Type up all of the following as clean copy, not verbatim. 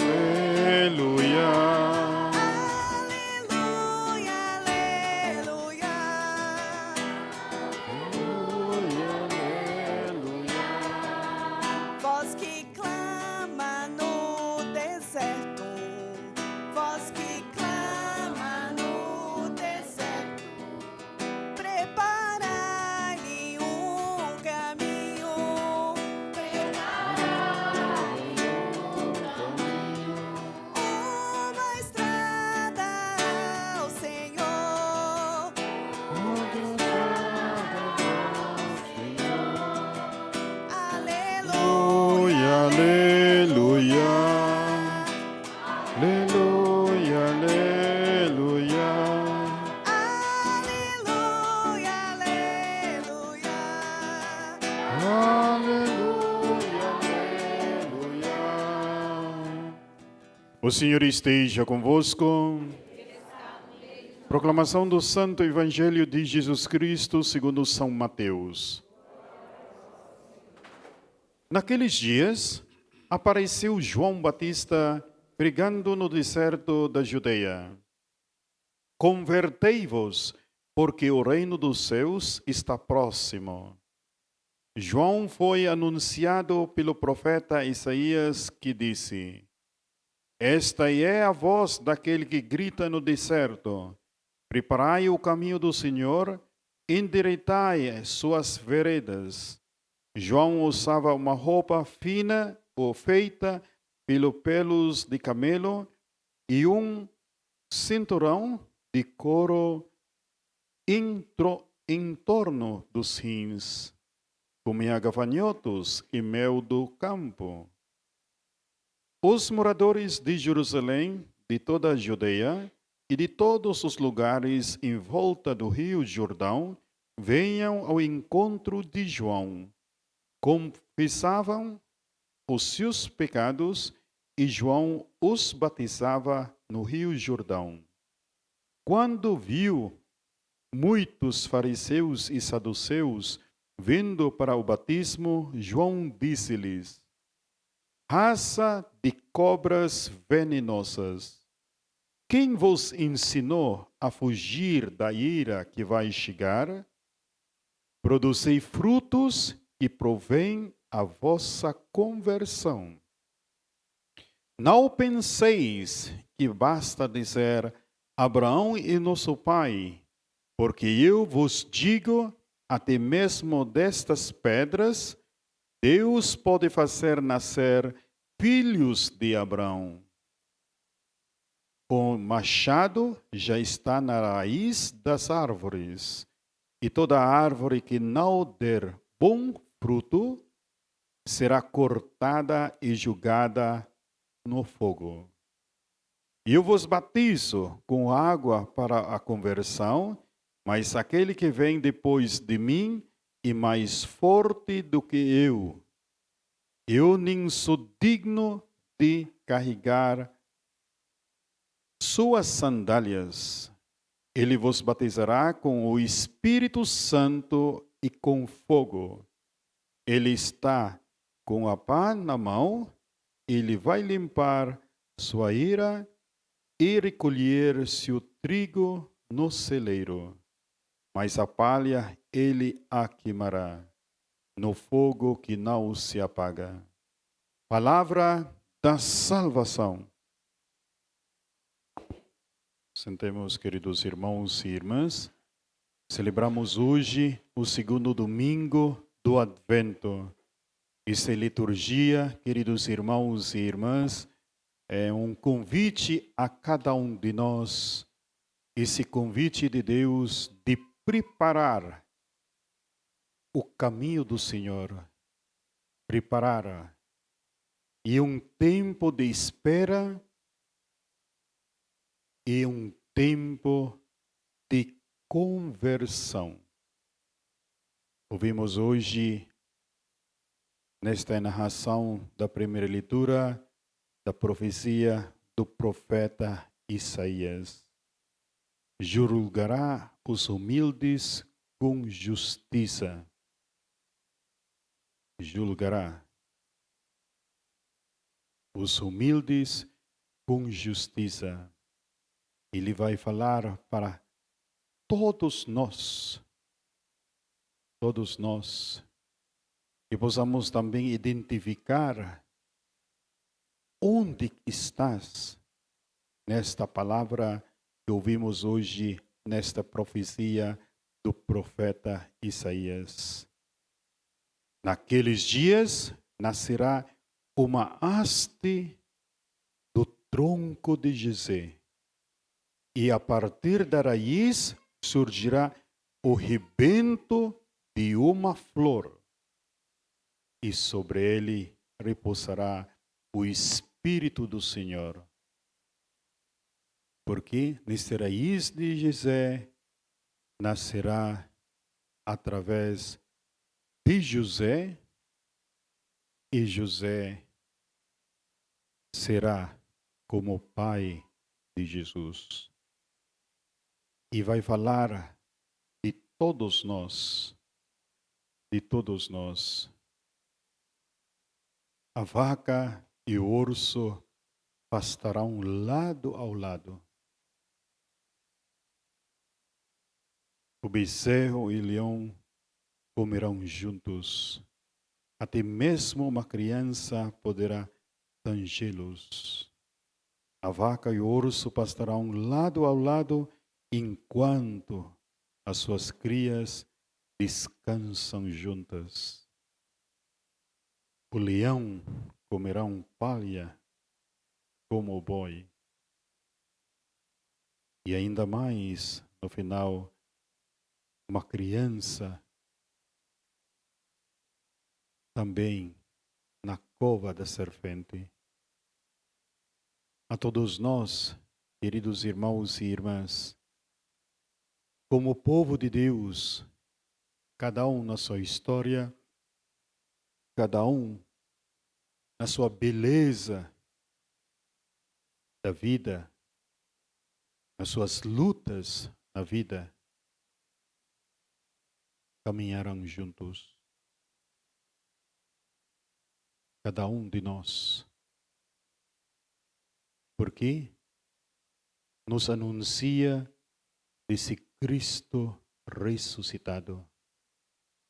aleluia. Aleluia, aleluia. Voz que clama no deserto, voz que clama no deserto, preparai um caminho, uma estrada ao Senhor. Aleluia, Aleluia, aleluia, aleluia. aleluia, aleluia. Aleluia, aleluia. O Senhor esteja convosco. Proclamação do Santo Evangelho de Jesus Cristo segundo São Mateus. Naqueles dias, apareceu João Batista pregando no deserto da Judeia. Convertei-vos, porque o reino dos céus está próximo. João foi anunciado pelo profeta Isaías, que disse: Esta é a voz daquele que grita no deserto: Preparai o caminho do Senhor, endireitai suas veredas. João usava uma roupa fina ou feita pelo pelos de camelo e um cinturão de couro em torno dos rins. Comia gafanhotos e mel do campo. Os moradores de Jerusalém, de toda a Judeia e de todos os lugares em volta do rio Jordão, venham ao encontro de João. Confessavam os seus pecados e João os batizava no rio Jordão. Quando viu muitos fariseus e saduceus vindo para o batismo, João disse-lhes: Raça de cobras venenosas, quem vos ensinou a fugir da ira que vai chegar? Produzei frutos que provém a vossa conversão. Não penseis que basta dizer Abraão é nosso pai, porque eu vos digo, até mesmo destas pedras, Deus pode fazer nascer filhos de Abraão. O machado já está na raiz das árvores, e toda árvore que não der bom fruto será cortada e jogada no fogo. Eu vos batizo com água para a conversão, mas aquele que vem depois de mim é mais forte do que eu nem sou digno de carregar suas sandálias. Ele vos batizará com o Espírito Santo e com fogo. Ele está com a pá na mão, ele vai limpar sua ira e recolher seu trigo no celeiro. Mas a palha ele a queimará no fogo que não se apaga. Palavra da salvação. Sentemos, queridos irmãos e irmãs. Celebramos hoje o segundo domingo do Advento. Essa liturgia, queridos irmãos e irmãs, é um convite a cada um de nós. Esse convite de Deus de preparar o caminho do Senhor. Preparar. E um tempo de espera e um tempo de conversão. Ouvimos hoje, nesta narração da primeira leitura, da profecia do profeta Isaías. Julgará os humildes com justiça. Julgará. os humildes com justiça. Ele vai falar para todos nós, que possamos também identificar onde estás nesta palavra que ouvimos hoje, nesta profecia do profeta Isaías. Naqueles dias nascerá uma haste do tronco de Jessé, e a partir da raiz surgirá o rebento de uma flor, e sobre ele repousará o Espírito do Senhor. Porque nesta raiz de Jessé nascerá através de José, e José será como pai de Jesus. E vai falar de todos nós, A vaca e o urso pastarão lado ao lado. O bezerro e o leão comerão juntos. Até mesmo uma criança poderá tangê-los. A vaca e o urso pastarão lado ao lado enquanto as suas crias descansam juntas. O leão comerá palha como o boi. E ainda mais, no final, uma criança também na cova da serpente. A todos nós, queridos irmãos e irmãs, como povo de Deus, cada um na sua história, cada um na sua beleza da vida, nas suas lutas na vida, caminharão juntos. Cada um de nós. Porque nos anuncia esse Cristo ressuscitado.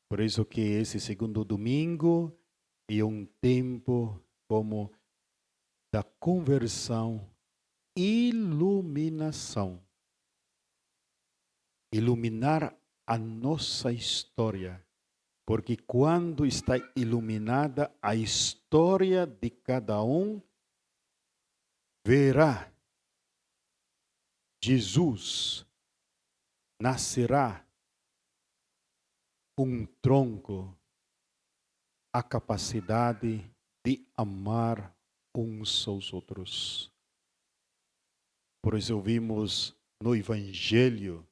Por isso que esse segundo domingo é um tempo como da conversão, iluminação. Iluminar a nossa história. Porque quando está iluminada a história de cada um, verá Jesus nascerá um tronco, a capacidade de amar uns aos outros. Por isso ouvimos no Evangelho,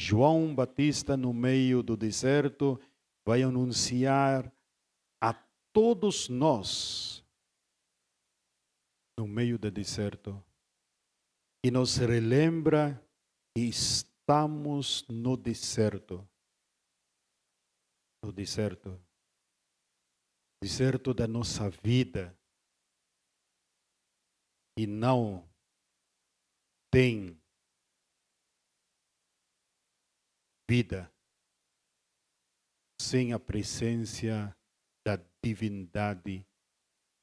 João Batista no meio do deserto vai anunciar a todos nós no meio do deserto e nos relembra que estamos no deserto. No deserto. Deserto da nossa vida. E não tem vida sem a presença da divindade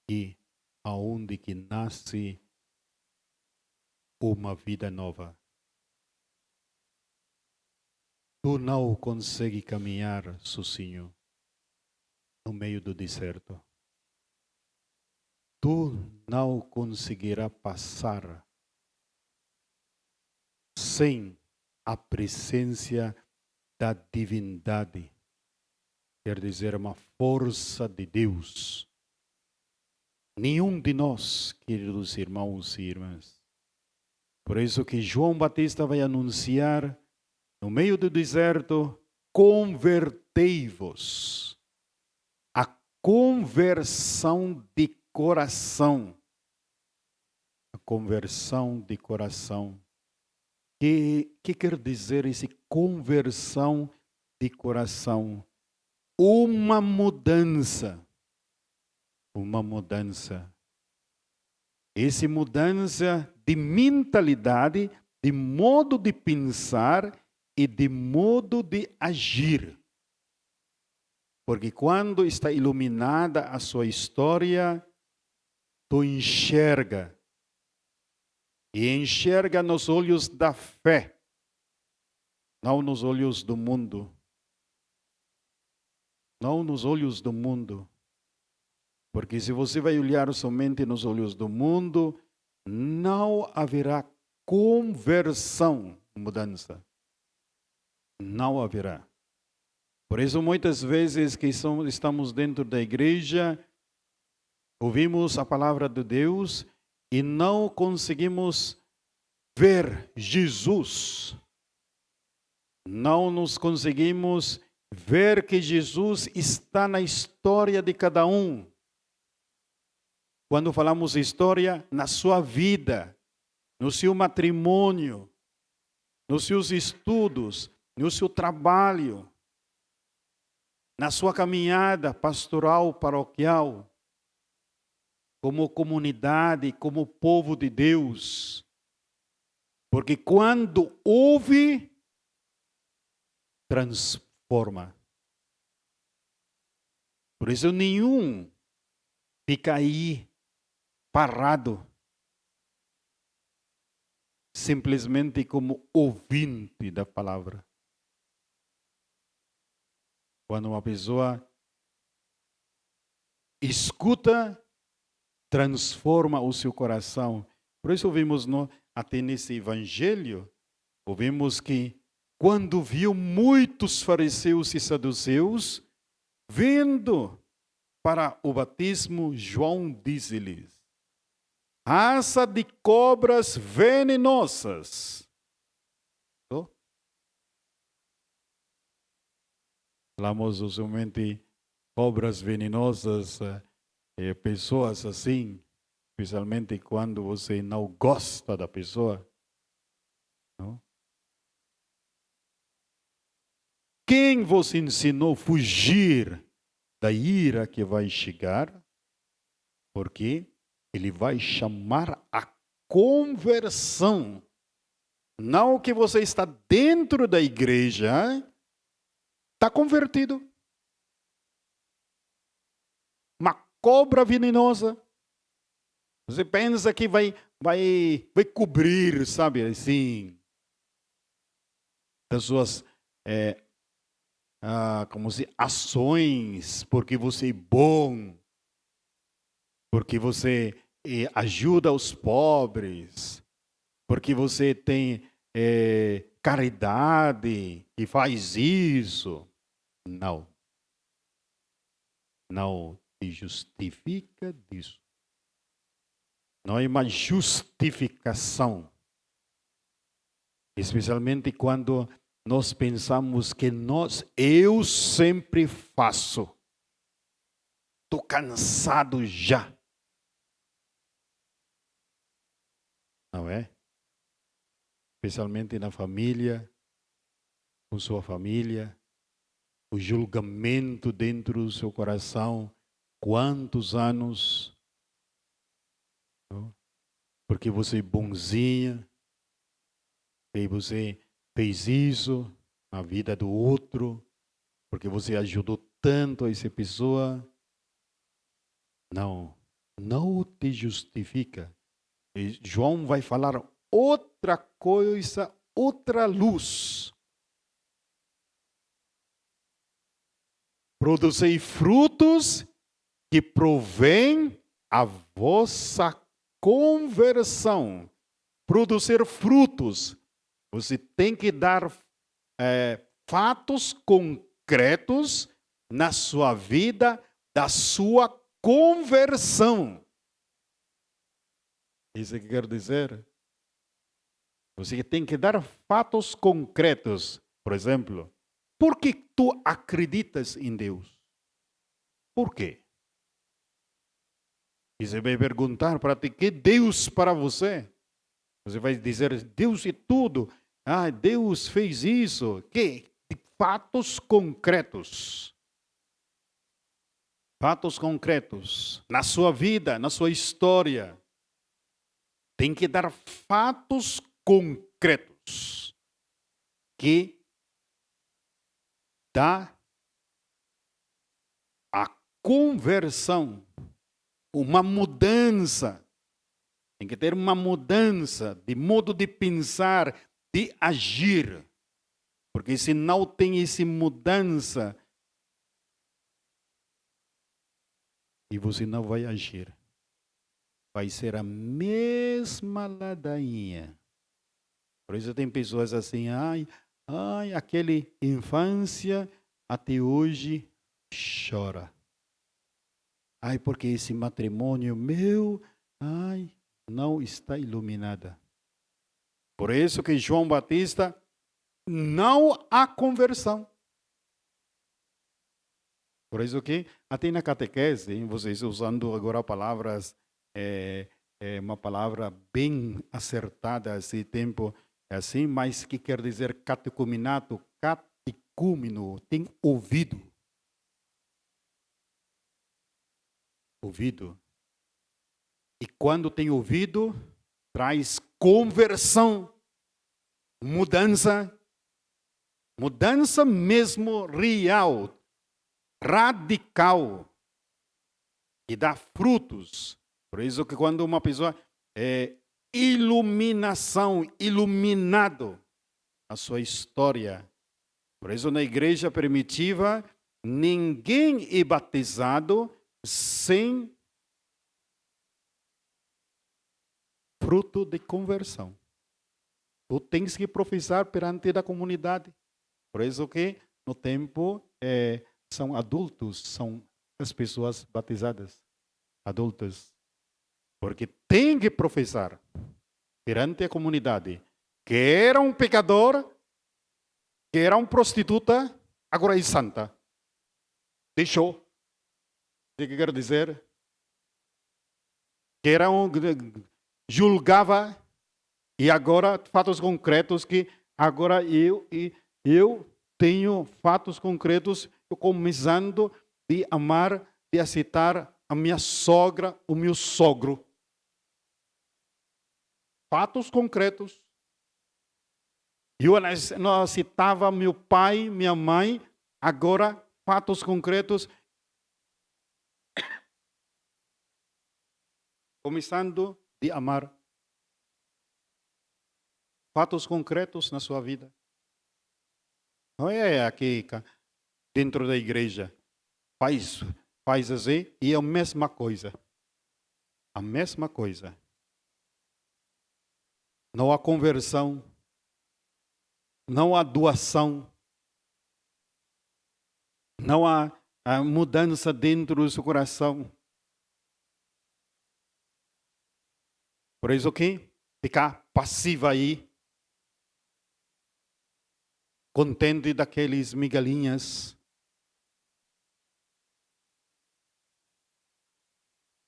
e aonde que nasce uma vida nova. Tu não consegues caminhar sozinho no meio do deserto. Tu não conseguirás passar sem a presença da divindade. Quer dizer, uma força de Deus. Nenhum de nós, queridos irmãos e irmãs. Por isso que João Batista vai anunciar, no meio do deserto, convertei-vos. A conversão de coração. A conversão de coração. Que quer dizer esse conversão de coração? Uma mudança. Uma mudança. Essa mudança de mentalidade, de modo de pensar e de modo de agir. Porque quando está iluminada a sua história, tu enxerga. E enxerga nos olhos da fé, não nos olhos do mundo. Não nos olhos do mundo. Porque se você vai olhar somente nos olhos do mundo, não haverá conversão, mudança. Não haverá. Por isso, muitas vezes que estamos dentro da igreja, ouvimos a palavra de Deus e não conseguimos ver Jesus. Não nos conseguimos ver que Jesus está na história de cada um. Quando falamos história, na sua vida, no seu matrimônio, nos seus estudos, no seu trabalho, na sua caminhada pastoral, paroquial, como comunidade, como povo de Deus. Porque quando ouve, transforma. Por isso nenhum fica aí parado, simplesmente como ouvinte da palavra. Quando uma pessoa escuta, transforma o seu coração. Por isso ouvimos até nesse evangelho, ouvimos que quando viu muitos fariseus e saduceus, vindo para o batismo, João disse-lhes: raça de cobras venenosas. Falamos usualmente cobras venenosas, pessoas assim, especialmente quando você não gosta da pessoa. Não? Quem vos ensinou a fugir da ira que vai chegar? Porque ele vai chamar a conversão. Não que você está dentro da igreja, está convertido. Uma cobra venenosa. Você pensa que vai cobrir, sabe, assim, das suas como se ações, porque você é bom, porque você ajuda os pobres, porque você tem caridade e faz isso. Não. Não te justifica disso. Não é uma justificação. Especialmente quando nós pensamos que eu sempre faço. Estou cansado já. Não é? Especialmente na família, com sua família, o julgamento dentro do seu coração. Quantos anos? Porque você é bonzinha, e você fez isso na vida do outro, porque você ajudou tanto essa pessoa. Não te justifica. E João vai falar outra coisa, outra luz. Produzei frutos que provém a vossa conversão. Produzir frutos. Você tem que dar fatos concretos na sua vida da sua conversão. Isso que quero dizer. Você tem que dar fatos concretos. Por exemplo, por que tu acreditas em Deus? Por quê? E você vai perguntar para ti, que Deus para você? Você vai dizer, Deus é tudo. Deus fez isso. Que? Fatos concretos. Fatos concretos. Na sua vida, na sua história. Tem que dar fatos concretos que dá a conversão, uma mudança. Tem que ter uma mudança de modo de pensar, de agir. Porque se não tem essa mudança, e você não vai agir, vai ser a mesma ladainha. Por isso tem pessoas assim, ai, aquele infância até hoje chora. Ai, porque esse matrimônio meu, não está iluminada. Por isso que João Batista, não há conversão. Por isso que até na catequese, vocês usando agora palavras, uma palavra bem acertada esse tempo, assim, mas que quer dizer catecumenato, catecúmeno, tem ouvido. Ouvido. E quando tem ouvido, traz conversão, mudança mesmo real, radical, e dá frutos. Por isso que quando uma pessoa é iluminação, iluminado a sua história. Por isso na igreja primitiva, ninguém é batizado sem fruto de conversão. Tu tens que professar perante a comunidade. Por isso que no tempo são adultos, são as pessoas batizadas, adultas. Porque tem que professar perante a comunidade que era um pecador, que era uma prostituta, agora é santa. Deixou. O que quer dizer? Que era julgava, e agora fatos concretos que agora eu tenho fatos concretos, eu começando de amar, de aceitar a minha sogra, o meu sogro. Fatos concretos. Eu não aceitava meu pai, minha mãe, agora fatos concretos. Começando de amar. Fatos concretos na sua vida. Não é aqui dentro da igreja. Faz assim e é a mesma coisa. A mesma coisa. Não há conversão. Não há doação. Não há mudança dentro do seu coração. Por isso que ficar passiva aí, contente daqueles migalhinhas.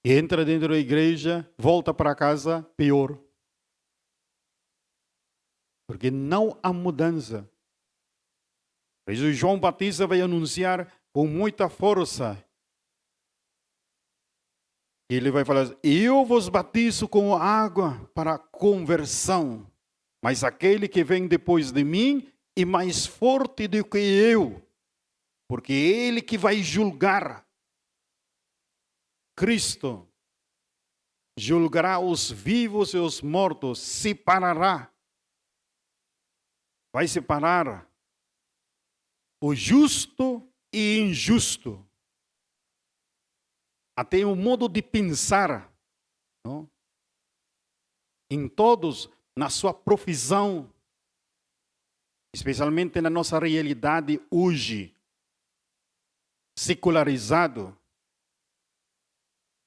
E entra dentro da igreja, volta para casa, pior. Porque não há mudança. Por isso João Batista vai anunciar com muita força. Ele vai falar, eu vos batizo com água para a conversão. Mas aquele que vem depois de mim é mais forte do que eu. Porque é ele que vai julgar. Cristo julgará os vivos e os mortos, separará. Vai separar o justo e injusto. Até o modo de pensar, não? Em todos, na sua profissão, especialmente na nossa realidade hoje, secularizado,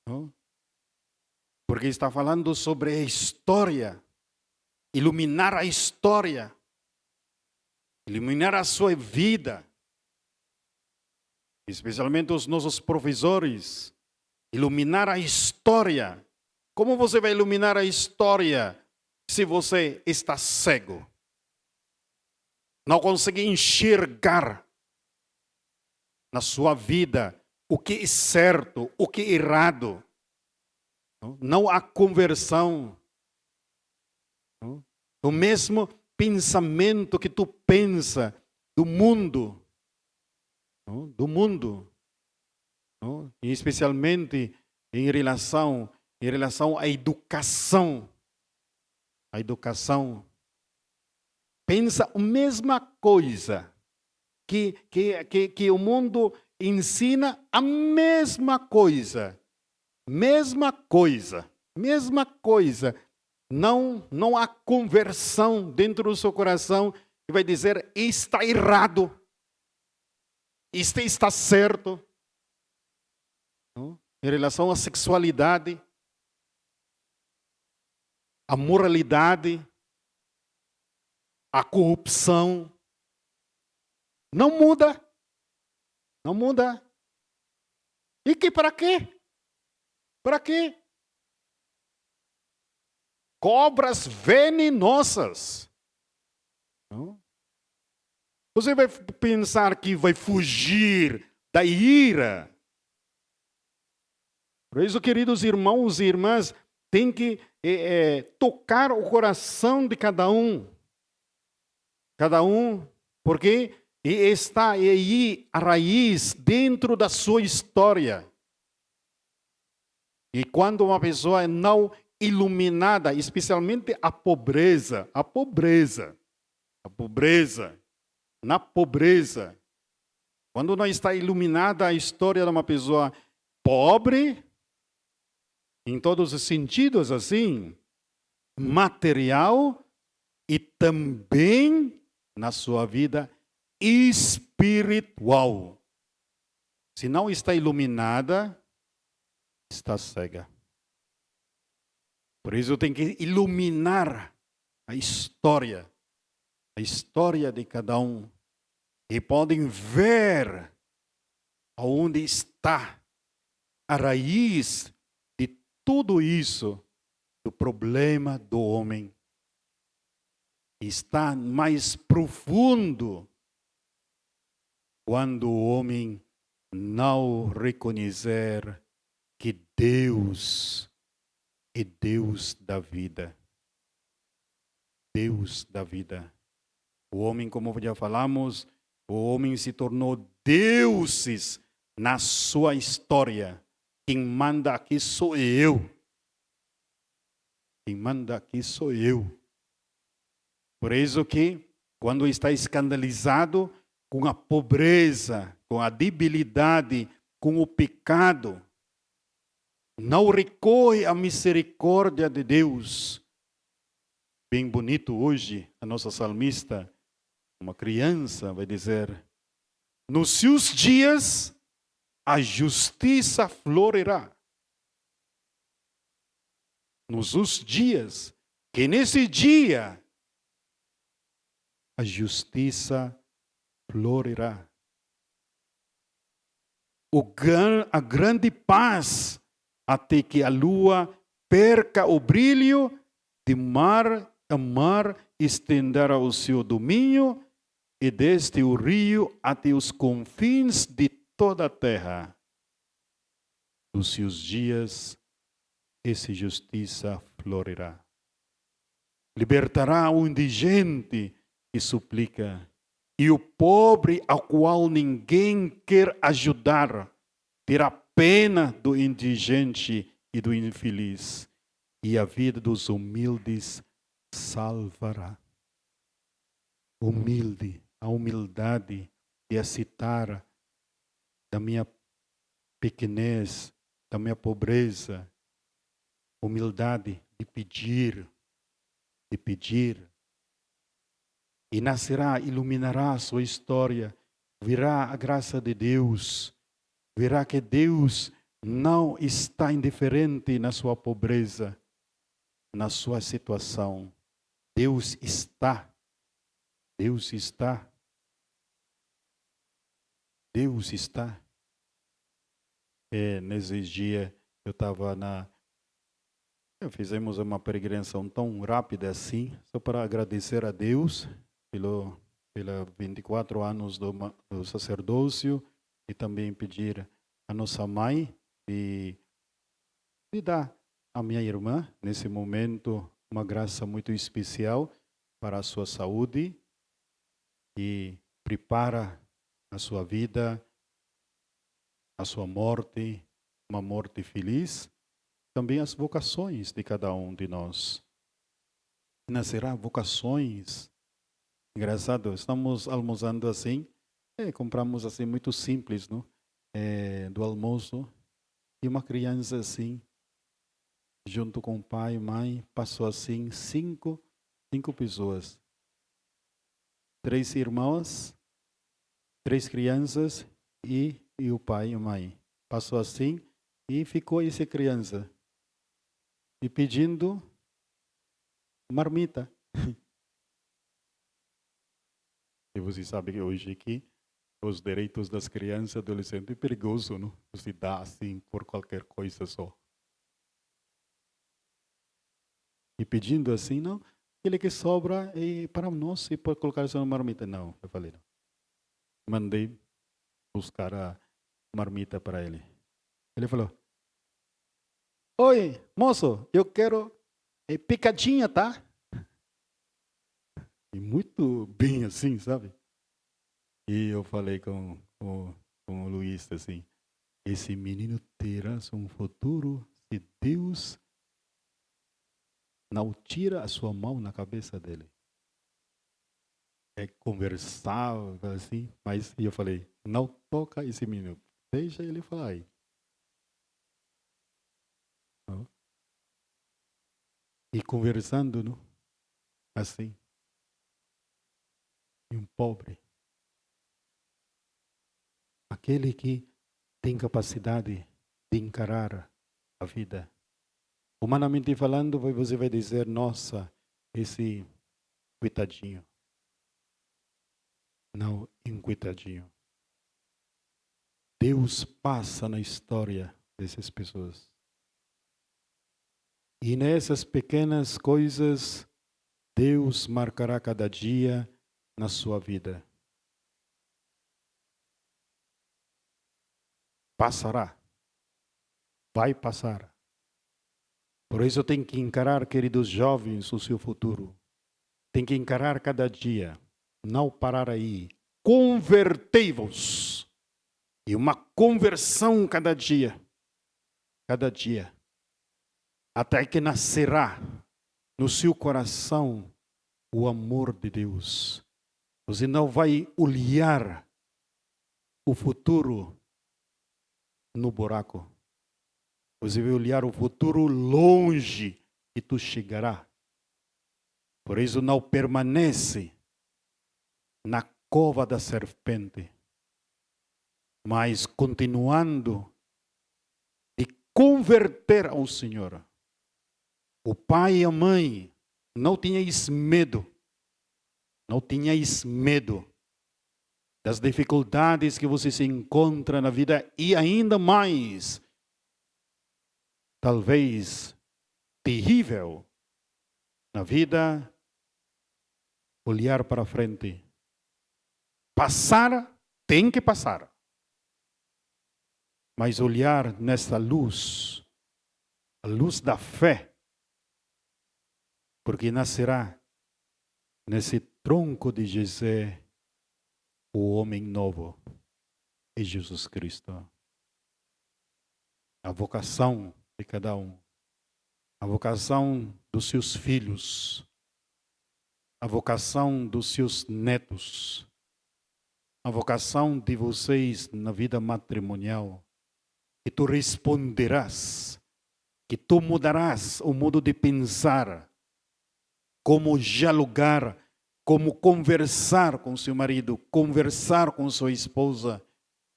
não? Porque está falando sobre a história, iluminar a história, iluminar a sua vida, especialmente os nossos professores, iluminar a história. Como você vai iluminar a história se você está cego? Não consegue enxergar na sua vida o que é certo, o que é errado. Não há conversão. o mesmo pensamento que tu pensa do mundo, não? Do mundo, não? E especialmente em relação à educação. A educação pensa a mesma coisa que o mundo ensina, a mesma coisa. Mesma coisa. Mesma coisa. Não há conversão dentro do seu coração que vai dizer isto está errado, isto está certo. Não? Em relação à sexualidade, à moralidade, à corrupção. Não muda. Não muda. E que para quê? Para quê? Cobras venenosas. Não? Você vai pensar que vai fugir da ira. Por isso, queridos irmãos e irmãs, tem que tocar o coração de cada um. Cada um, porque está aí a raiz dentro da sua história. E quando uma pessoa é não iluminada, especialmente na pobreza, quando não está iluminada a história de uma pessoa pobre, em todos os sentidos assim, material e também na sua vida espiritual. Se não está iluminada, está cega. Por isso tem que iluminar a história de cada um. E podem ver aonde está a raiz de tudo isso, do problema do homem. Está mais profundo quando o homem não reconhecer que Deus é Deus da vida. Deus da vida. O homem, como já falamos, o homem se tornou deuses na sua história. Quem manda aqui sou eu. Quem manda aqui sou eu. Por isso que, quando está escandalizado com a pobreza, com a debilidade, com o pecado, não recorre à misericórdia de Deus. Bem bonito hoje, a nossa salmista, uma criança, vai dizer: nos seus dias a justiça florirá. Nos seus dias, que nesse dia a justiça florirá. A grande paz até que a lua perca o brilho de mar a mar estenderá o seu domínio e desde o rio até os confins de toda a terra. Nos seus dias essa justiça florirá. Libertará o indigente que suplica, e o pobre ao qual ninguém quer ajudar terá pena do indigente e do infeliz, e a vida dos humildes salvará. Humilde, a humildade de aceitar da minha pequenez, da minha pobreza, humildade de pedir, e nascerá, iluminará a sua história, virá a graça de Deus, verá que Deus não está indiferente na sua pobreza, na sua situação. Deus está. Deus está. Deus está. Nesses dias eu estava fizemos uma peregrinação tão rápida assim, só para agradecer a Deus pela 24 anos do sacerdócio e também pedir a nossa mãe de dar à minha irmã, nesse momento, uma graça muito especial, para a sua saúde e prepara a sua vida, a sua morte, uma morte feliz, também as vocações de cada um de nós. Nascerá vocações. Engraçado, estamos almoçando assim, compramos assim muito simples, não? Do almoço, e uma criança assim, junto com o pai e mãe, passou assim cinco pessoas. 3 irmãos, 3 crianças e o pai e a mãe. Passou assim e ficou essa criança. E pedindo marmita. E você sabe que hoje aqui, os direitos das crianças e adolescentes é perigoso, não? Você dá assim por qualquer coisa só. E pedindo assim, não, aquele que sobra é para nós e para colocar isso na marmita. Não, eu falei não. Mandei buscar a marmita para ele. Ele falou, oi, moço, eu quero picadinha, tá? E muito bem assim, sabe? E eu falei com o Luiz assim, esse menino terá um futuro se Deus não tira a sua mão na cabeça dele. Conversava assim, mas eu falei, não toca esse menino, deixa ele falar aí. E conversando, não? Assim, e um pobre, aquele que tem capacidade de encarar a vida. Humanamente falando, você vai dizer, nossa, esse coitadinho. Não, coitadinho. Deus passa na história dessas pessoas. E nessas pequenas coisas, Deus marcará cada dia na sua vida. Passará. Vai passar. Por isso tem que encarar, queridos jovens, o seu futuro. Tem que encarar cada dia. Não parar aí. Convertei-vos. E uma conversão cada dia. Cada dia. Até que nascerá no seu coração o amor de Deus. Você não vai olhar o futuro no buraco. Você vai olhar o futuro longe e tu chegará. Por isso não permanece na cova da serpente, mas continuando de converter ao Senhor. O pai e a mãe, não tenhais medo. Não tenhais medo das dificuldades que você se encontra na vida e ainda mais, talvez, terrível na vida, olhar para frente. Passar, tem que passar. Mas olhar nessa luz, a luz da fé, porque nascerá nesse tronco de Jessé o homem novo, é Jesus Cristo. A vocação de cada um, a vocação dos seus filhos, a vocação dos seus netos, a vocação de vocês na vida matrimonial, que tu responderás, que tu mudarás o modo de pensar, como dialogar, como conversar com seu marido, conversar com sua esposa,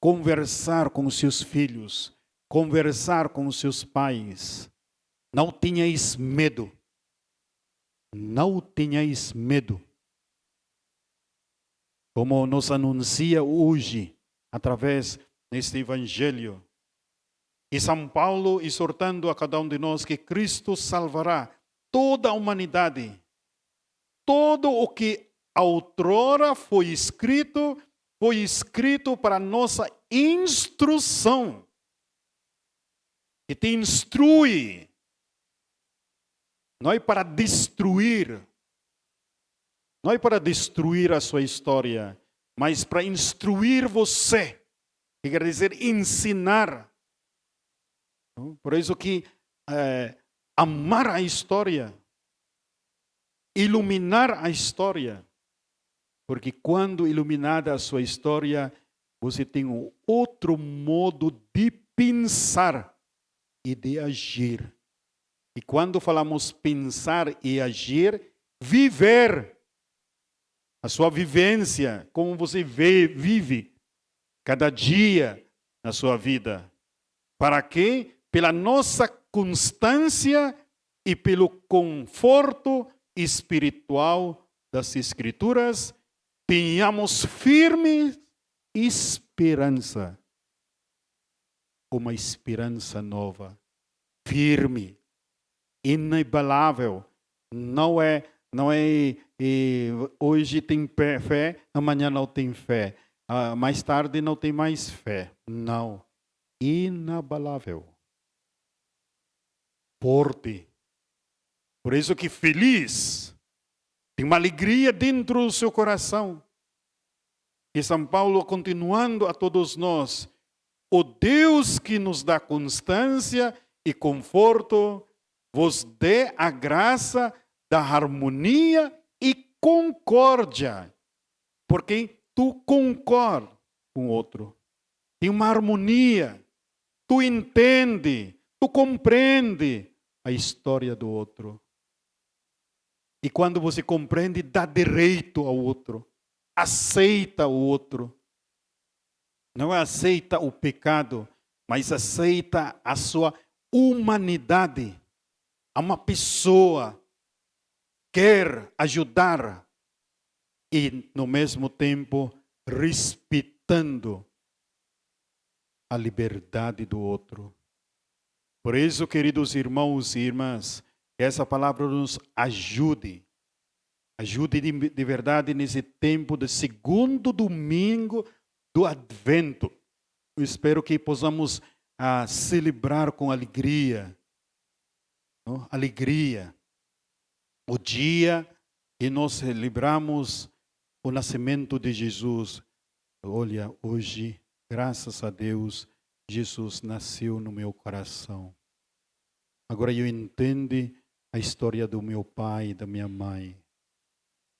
conversar com seus filhos, conversar com seus pais. Não tenhais medo. Não tenhais medo. Como nos anuncia hoje, através deste Evangelho. E São Paulo exortando a cada um de nós que Cristo salvará toda a humanidade. Todo o que outrora foi escrito para nossa instrução. Que te instrui. Não é para destruir. Não é para destruir a sua história, mas para instruir você. Que quer dizer ensinar. Por isso que amar a história, iluminar a história. Porque quando iluminada a sua história, você tem um outro modo de pensar e de agir. E quando falamos pensar e agir, viver. A sua vivência, como você vive cada dia na sua vida. Para quê? Pela nossa constância e pelo conforto espiritual das Escrituras, tenhamos firme esperança. Uma esperança nova, firme, inabalável. Não é hoje tem fé, amanhã não tem fé. Mais tarde não tem mais fé. Não. Inabalável. Forte. Por isso que feliz. Tem uma alegria dentro do seu coração. E São Paulo continuando a todos nós. O Deus que nos dá constância e conforto, vos dê a graça da harmonia e concórdia. Porque tu concordas com o outro. Tem uma harmonia. Tu entende, tu compreende a história do outro. E quando você compreende, dá direito ao outro. Aceita o outro. Não aceita o pecado, mas aceita a sua humanidade. A uma pessoa quer ajudar e, no mesmo tempo, respeitando a liberdade do outro. Por isso, queridos irmãos e irmãs, que essa palavra nos ajude. Ajude de verdade nesse tempo de segundo domingo do Advento. Eu espero que possamos celebrar com alegria. Não? Alegria. O dia que nós celebramos o nascimento de Jesus. Olha, hoje, graças a Deus, Jesus nasceu no meu coração. Agora eu entendo a história do meu pai e da minha mãe.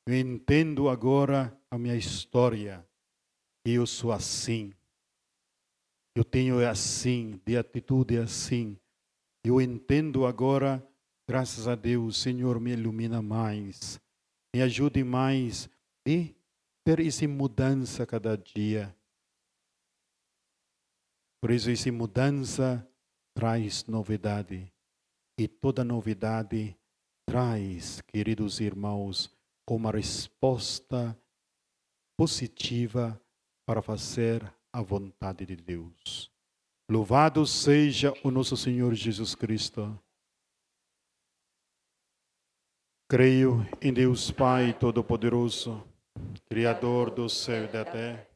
Eu entendo agora a minha história. Eu sou assim. Eu tenho assim, de atitude assim. Eu entendo agora, graças a Deus, Senhor, me ilumina mais. Me ajude mais a ter essa mudança cada dia. Por isso, essa mudança traz novidade. E toda novidade traz, queridos irmãos, uma resposta positiva para fazer a vontade de Deus. Louvado seja o nosso Senhor Jesus Cristo. Creio em Deus Pai Todo-Poderoso, Criador do céu e da terra.